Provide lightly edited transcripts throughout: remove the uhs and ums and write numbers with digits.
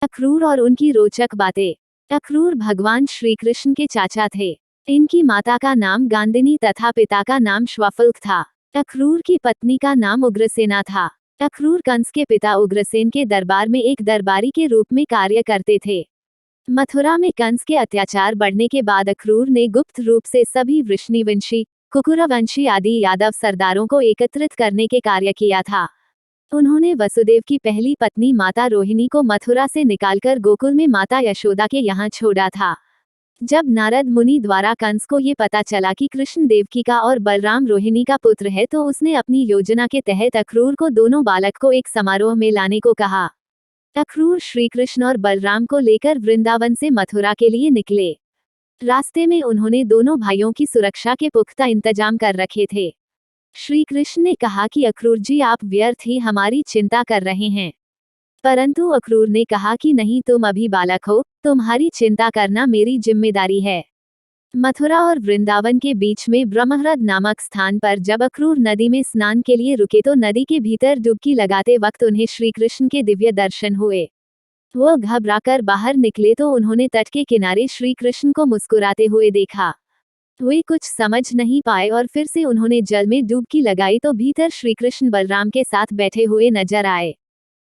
अक्रूर और उनकी रोचक बातें। अक्रूर भगवान श्री कृष्ण के चाचा थे। इनकी माता का नाम गांदिनी तथा पिता का नाम श्वफल्क था। अक्रूर की पत्नी का नाम उग्रसेना था। अक्रूर कंस के पिता उग्रसेन के दरबार में एक दरबारी के रूप में कार्य करते थे। मथुरा में कंस के अत्याचार बढ़ने के बाद अक्रूर ने गुप्त रूप से सभी वृष्णिवंशी, कुकुरवंशी आदि यादव सरदारों को एकत्रित करने के कार्य किया था। उन्होंने वसुदेव की पहली पत्नी माता रोहिणी को मथुरा से निकालकर गोकुल में माता यशोदा के यहाँ छोड़ा था। जब नारद मुनि द्वारा कंस को ये पता चला कि कृष्ण देवकी का और बलराम रोहिणी का पुत्र है, तो उसने अपनी योजना के तहत अक्रूर को दोनों बालक को एक समारोह में लाने को कहा। अक्रूर श्री कृष्ण और बलराम को लेकर वृंदावन से मथुरा के लिए निकले। रास्ते में उन्होंने दोनों भाइयों की सुरक्षा के पुख्ता इंतजाम कर रखे थे। श्री कृष्ण ने कहा कि अक्रूर जी, आप व्यर्थ ही हमारी चिंता कर रहे हैं। परंतु अक्रूर ने कहा कि नहीं, तुम अभी बालक हो, तुम्हारी चिंता करना मेरी जिम्मेदारी है। मथुरा और वृंदावन के बीच में ब्रह्मह्रद नामक स्थान पर जब अक्रूर नदी में स्नान के लिए रुके तो नदी के भीतर डुबकी लगाते वक्त उन्हें श्री कृष्ण के दिव्य दर्शन हुए। वो घबराकर बाहर निकले तो उन्होंने तट के किनारे श्री कृष्ण को मुस्कुराते हुए देखा। वे कुछ समझ नहीं पाए और फिर से उन्होंने जल में डुबकी लगाई तो भीतर श्री कृष्ण बलराम के साथ बैठे हुए नजर आए।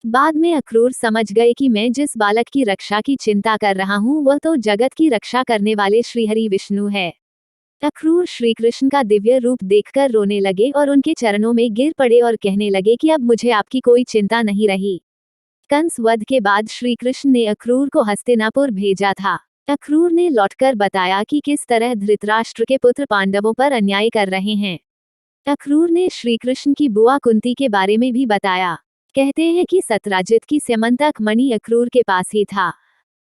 बाद में अक्रूर समझ गए कि मैं जिस बालक की रक्षा की चिंता कर रहा हूँ वह तो जगत की रक्षा करने वाले श्रीहरि विष्णु है। अक्रूर श्री कृष्ण का दिव्य रूप देखकर रोने लगे और उनके चरणों में गिर पड़े और कहने लगे कि अब मुझे आपकी कोई चिंता नहीं रही। कंस वध के बाद श्री कृष्ण ने अक्रूर को हस्तिनापुर भेजा था। अक्रूर ने लौटकर बताया कि किस तरह धृतराष्ट्र के पुत्र पांडवों पर अन्याय कर रहे हैं। अक्रूर ने श्री कृष्ण की बुआ कुंती के बारे में भी बताया। कहते हैं कि सत्यराजित की स्यमंतक मणि अक्रूर के पास ही था।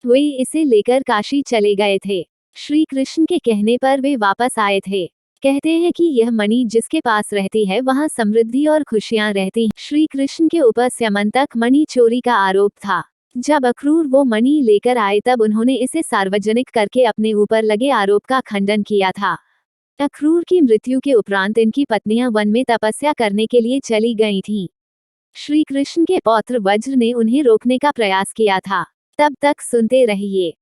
वे इसे लेकर काशी चले गए थे। श्री कृष्ण के कहने पर वे वापस आए थे। कहते हैं कि यह मणि जिसके पास रहती है वहां समृद्धि और खुशियां रहती हैं। श्री कृष्ण के ऊपर स्यमंतक मणि चोरी का आरोप था। जब अक्रूर वो मणि लेकर आए तब उन्होंने इसे सार्वजनिक करके अपने ऊपर लगे आरोप का खंडन किया था। अक्रूर की मृत्यु के उपरांत इनकी पत्नियां वन में तपस्या करने के लिए चली गई थीं। श्री कृष्ण के पौत्र वज्र ने उन्हें रोकने का प्रयास किया था। तब तक सुनते रहिए।